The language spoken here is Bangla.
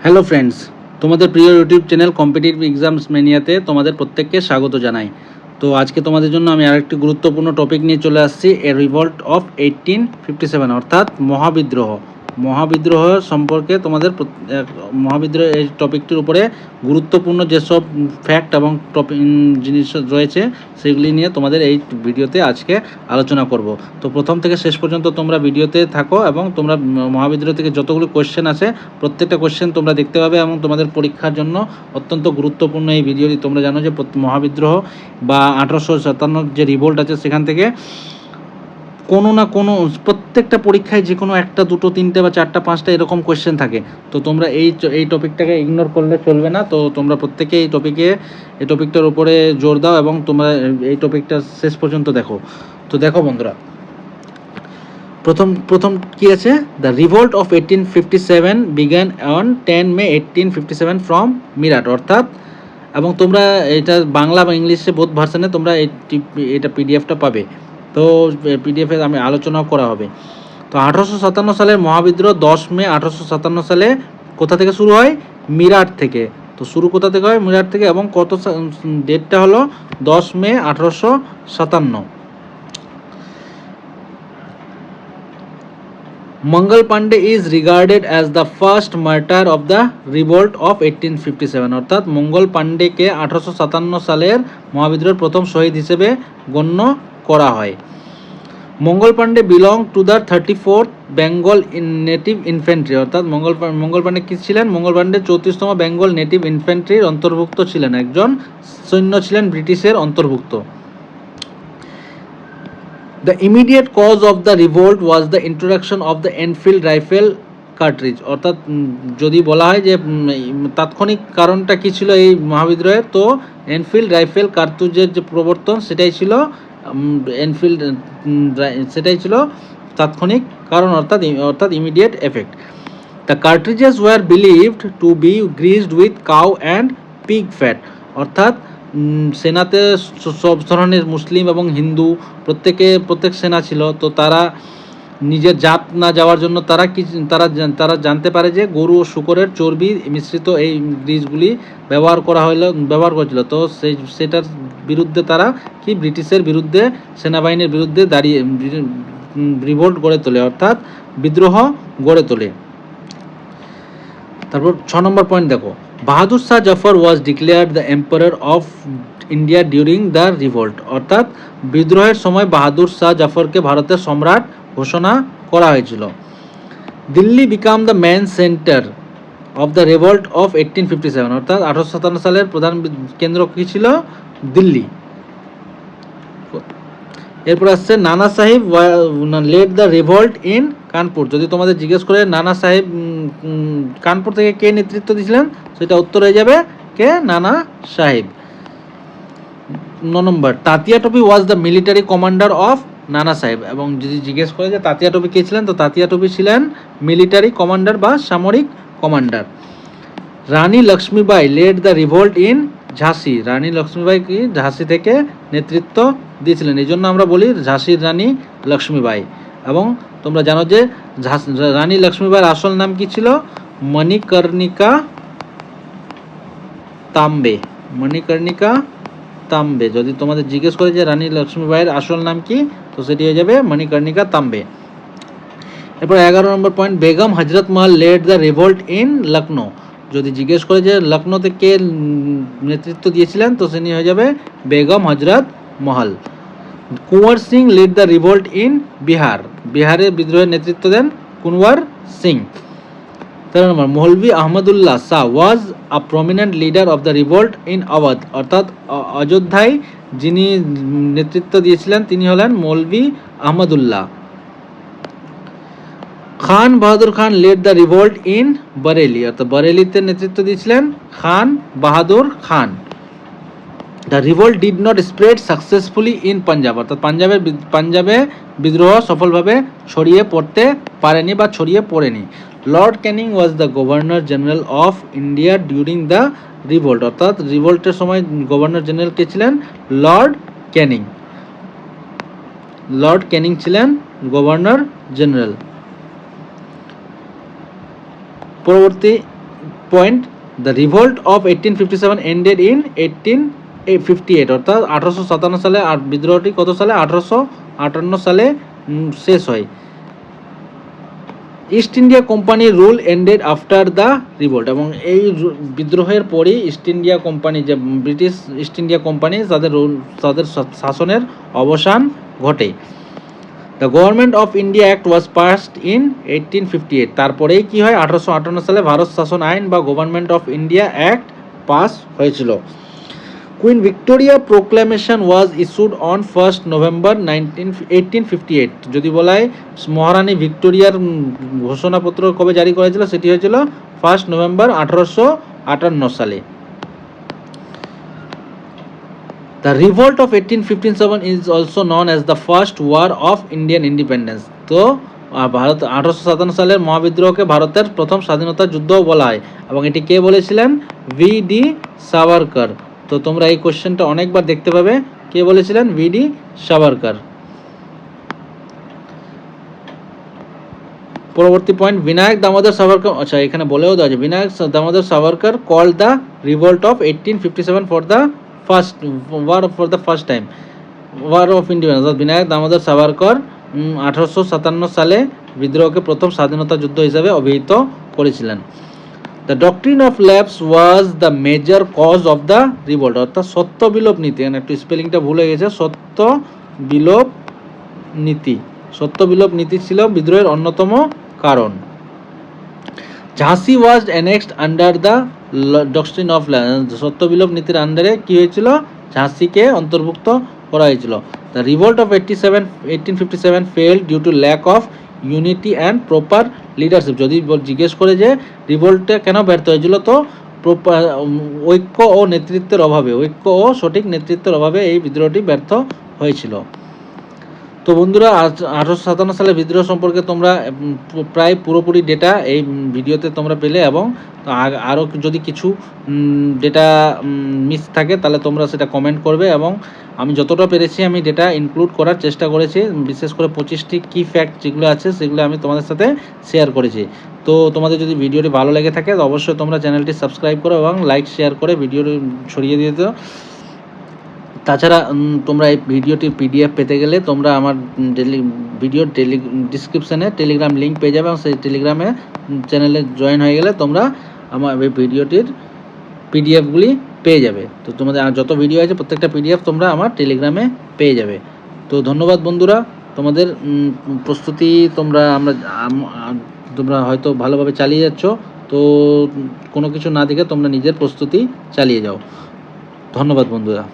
হ্যালো ফ্রেন্ডস, তোমাদের প্রিয় ইউটিউব চ্যানেল কম্পিটিটিভ এক্সামস ম্যানিয়াতে তোমাদের প্রত্যেককে স্বাগত জানাই। তো আজকে তোমাদের জন্য আমি আরেকটি গুরুত্বপূর্ণ টপিক নিয়ে চলে আসছি, এ রিভল্ট অফ 1857 অর্থাৎ মহাবিদ্রোহ সম্পর্কে তোমাদের মহাবিদ্রোহ এই টপিকটির উপরে গুরুত্বপূর্ণ যেসব ফ্যাক্ট এবং জিনিস রয়েছে সেগুলি নিয়ে তোমাদের এই ভিডিওতে আজকে আলোচনা করব। তো প্রথম থেকে শেষ পর্যন্ত তোমরা ভিডিওতে থাকো এবং তোমরা মহাবিদ্রোহ থেকে যতগুলো কোয়েশ্চেন আছে প্রত্যেকটা কোয়েশ্চেন তোমরা দেখতে পাবে এবং তোমাদের পরীক্ষার জন্য অত্যন্ত গুরুত্বপূর্ণ এই ভিডিওটি। তোমরা জানো যে মহাবিদ্রোহ বা 1857 যে রিভোল্ট আছে সেখান থেকে কোনো না কোনো প্রত্যেকটা পরীক্ষায় যে কোনো একটা দুটো তিনটে বা চারটা পাঁচটা এরকম কোয়েশ্চেন থাকে। তো তোমরা এই টপিকটাকে ইগনোর করলে চলবে না। তো তোমরা প্রত্যেকে এই টপিকটার উপরে জোর দাও এবং তোমরা এই টপিকটা শেষ পর্যন্ত দেখো। তো দেখো বন্ধুরা, প্রথম কি আছে, the revolt of 1857 began on 10 May 1857 from Meerut অর্থাৎ, এবং তোমরা এটা বাংলা বা ইংলিশে বোথ ভার্সনে তোমরা এটা পিডিএফটা পাবে। তো পিডিএফে আমি আলোচনা করা হবে। তো 1857 সালের মহাবিদ্রোহ 10 মে 1857 সালে কোথা থেকে শুরু হয়? মিরাট থেকে। তো শুরু কোথা থেকে হয়? মিরাট থেকে। এবং কত ডেটটা হলো 10 May 1857। Mangal Pandey is regarded as the first martyr of the revolt of 1857 অর্থাৎ মঙ্গল পান্ডেকে 1857 সালের মহাবিদ্রোহের প্রথম শহীদ হিসেবে গণ্য করা হয়। Mangal Pandey belong to the 34th Bengal native infantry অর্থাৎ মঙ্গল পান্ডে কী ছিলেন? মঙ্গল পান্ডে 34তম বেঙ্গল নেটিভ ইনফ্যান্ট্রির অন্তর্ভুক্ত ছিলেন, একজন সৈন্য ছিলেন, ব্রিটিশের অন্তর্ভুক্ত। The immediate cause of the revolt was the introduction of the Enfield rifle cartridge অর্থাৎ যদি বলা হয় যে তাৎক্ষণিক কারণটা কি ছিল এই মহাবিদ্রোহের, তো এনফিল্ড রাইফেল কার্তুজের যে প্রবর্তন সেটাই ছিল তাৎক্ষণিক কারণ, অর্থাৎ immediate effect. The cartridges were believed to be greased with cow and pig fat অর্থাৎ সেনাতে সব ধরনের মুসলিম এবং হিন্দু প্রত্যেক সেনা ছিল। তো তারা নিজের জাত না যাওয়ার জন্য তারা জানতে পারে যে গরু ও শূকরের চর্বি মিশ্রিত এই গ্রিজগুলি ব্যবহার করেছিল। তো সেটার বিরুদ্ধে তারা ব্রিটিশের বিরুদ্ধে, সেনাবাহিনীর বিরুদ্ধে দাঁড়িয়ে রিভোল্ট গড়ে তোলে, অর্থাৎ বিদ্রোহ গড়ে তোলে। তারপর 6 নম্বর পয়েন্ট দেখো, Bahadur Shah Zafar was declared the emperor of India during the revolt অর্থাৎ বিদ্রোহের সময় বাহাদুর শাহ জাফরকে ভারতের সম্রাট ঘোষণা করা হয়েছিল। Delhi became the main centre of the revolt of 1857 অর্থাৎ 1857 সালের প্রধান কেন্দ্র কী ছিল? দিল্লি। এরপর আসছে Nana Sahib led the revolt in Kanpur. যদি তোমাদের জিজ্ঞেস করে নানা সাহেব কানপুর থেকে কে নেতৃত্ব দিয়েছিলেন, সেটা উত্তর হয়ে যাবে কে? নানা সাহেব। 9 নম্বর, তাতিয়া টুপি was the military commander of নানা সাহেব। এবং যদি জিজ্ঞেস করে যে তাতিয়া টুপি কে ছিলেন, তো তাতিয়া টুপি ছিলেন মিলিটারি কমান্ডার বা সামরিক commander. Rani Lakshmibai led the revolt in ঝাঁসি। রানী লক্ষ্মীবাই কি ঝাঁসি থেকে নেতৃত্ব দিয়েছিলেন, এই জন্য আমরা বলি ঝাঁসির রানী লক্ষ্মীবাই। এবং তোমরা জানো যে রানী লক্ষ্মীবাইয়ের আসল নাম কি ছিল? মণিকর্ণিকা তাম্বে। যদি তোমাদের জিজ্ঞেস করে যে রানী লক্ষ্মীবাইয়ের আসল নাম কি, তো সেটি হয়ে যাবে মণিকর্ণিকা তাম্বে। এরপর 11 নম্বর point, Begum Hazrat Mahal led the revolt in Lucknow. যদি জিজ্ঞেস করে যে লখনৌতে কে নেতৃত্ব দিয়েছিলেন, তো সেটি হয়ে যাবে Begum Hazrat Mahal. Kunwar Singh led the revolt in বিহারে বিদ্রোহের নেতৃত্ব দেন কুনওয়ার সিং। 13 নম্বর, Maulvi Ahmadullah Shah was a prominent leader of the revolt in Awadh অর্থাৎ অযোধ্যায় যিনি নেতৃত্ব দিয়েছিলেন তিনি হলেন Maulvi Ahmadullah. Khan Bahadur Khan led the revolt in Bareilly অর্থাৎ বরেলিতে নেতৃত্ব দিয়েছিলেন Khan Bahadur Khan. The revolt did not spread successfully in Punjab অর্থাৎ পাঞ্জাবে বিদ্রোহ সফলভাবে ছড়িয়ে পড়েনি। Lord Canning was the governor general of India during the revolt অর্থাৎ রিভোল্টের সময় গভর্নর জেনারেল কে ছিলেন? লর্ড ক্যানিং ছিলেন গভর্নর জেনারেল। পরবর্তী point, the revolt of 1857 ended in 1858, অর্থাৎ 1857 সালে, আর বিদ্রোহটি কত সালে? 1858 সালে শেষ হয়। East India company rule ended after the revolt, এবং এই বিদ্রোহের পরই ইস্ট ইন্ডিয়া কোম্পানি, যে ব্রিটিশ ইস্ট ইন্ডিয়া কোম্পানি, তাদের শাসনের অবসান ঘটে। The government of India act was passed in 1858, তারপরেই কি হয়? 1858 সালে ভারত শাসন আইন বা government of India act pass হয়েছিল। Queen Victoria proclamation was issued on 1 November 1858, যদি বলা হয় মহারানী ভিক্টোরিয়ার ঘোষণাপত্র কবে জারি করেছিল? সেটি হয়েছিল 1 নভেম্বর 1858 সালে। The revolt of 1857 is also known as the first war of Indian independence. তো ভারত 1857 সালের মহাবিদ্রোহকে ভারতের প্রথম স্বাধীনতা যুদ্ধও বলা হয়, এবং এটি কে বলেছিলেন? ভি.ডি. সাভারকর। তো তোমরা এই কোশ্চেনটা অনেকবার দেখতে পাবে, কে বলেছিলেন? ভি.ডি. সাভারকর। পরবর্তী পয়েন্ট, বিনায়ক দামোদর সাভারকর, আচ্ছা এখানে বলেও দেওয়া আছে, Vinayak Damodar Savarkar called the revolt of 1857 for the first time war of independence, অর্থাৎ বিনায়ক দামোদর সাভারকর 1857 সালে বিদ্রোহকে প্রথম স্বাধীনতা যুদ্ধ হিসেবে অভিহিত করেছিলেন। The doctrine of lapse was the major cause of the revolt, অর্থাৎ সত্য বিলোপ নীতি, এখানে একটু স্পেলিংটা ভুলে গেছে, সত্য বিলোপ নীতি ছিল বিদ্রোহের অন্যতম কারণ। ঝাঁসি was annexed under the doctrine of lapse, সত্য বিলোপ নীতির আন্ডারে কি হয়েছিল? ঝাঁসিকে অন্তর্ভুক্ত করা হয়েছিল। The revolt of 1857 failed due to lack of unity and proper leadership, যদি জিজ্ঞেস করে যে রিভোল্টটা কেন ব্যর্থ হয়েছিল, তো ঐক্য ও সঠিক নেতৃত্বের অভাবে এই বিদ্রোহটি ব্যর্থ হয়েছিল। তো বন্ধুরা, 1857 সালে বিদ্রোহ সম্পর্কে তোমরা প্রায় পুরোপুরি ডেটা এই ভিডিওতে তোমরা পেলে, এবং আরও যদি কিছু ডেটা মিস থাকে তাহলে তোমরা সেটা কমেন্ট করবে, এবং আমি যতটা পেরেছি আমি ডেটা ইনক্লুড করার চেষ্টা করেছি, বিশেষ করে 25টি কি ফ্যাক্ট যেগুলো আছে সেগুলো আমি তোমাদের সাথে শেয়ার করেছি। তো তোমাদের যদি ভিডিওটি ভালো লেগে থাকে তো অবশ্যই তোমরা চ্যানেলটি সাবস্ক্রাইব করো এবং লাইক শেয়ার করে ভিডিওটি ছড়িয়ে দিয়ে দাও। তাছাড়া তোমরা এই ভিডিওটির পিডিএফ পেতে গেলে তোমরা আমার ডিসক্রিপশানে টেলিগ্রাম লিঙ্ক পেয়ে যাবে, এবং সেই টেলিগ্রামে চ্যানেলে জয়েন হয়ে গেলে তোমরা আমার এই ভিডিওটির পিডিএফগুলি পেয়ে যাবে। তো তোমাদের যত ভিডিও আছে প্রত্যেকটা পিডিএফ তোমরা আমার টেলিগ্রামে পেয়ে যাবে। তো ধন্যবাদ বন্ধুরা, তোমাদের প্রস্তুতি তোমরা হয়তো ভালোভাবে চালিয়ে যাচ্ছ। তো কোনো কিছু না দেখে তোমরা নিজের প্রস্তুতি চালিয়ে যাও। ধন্যবাদ বন্ধুরা।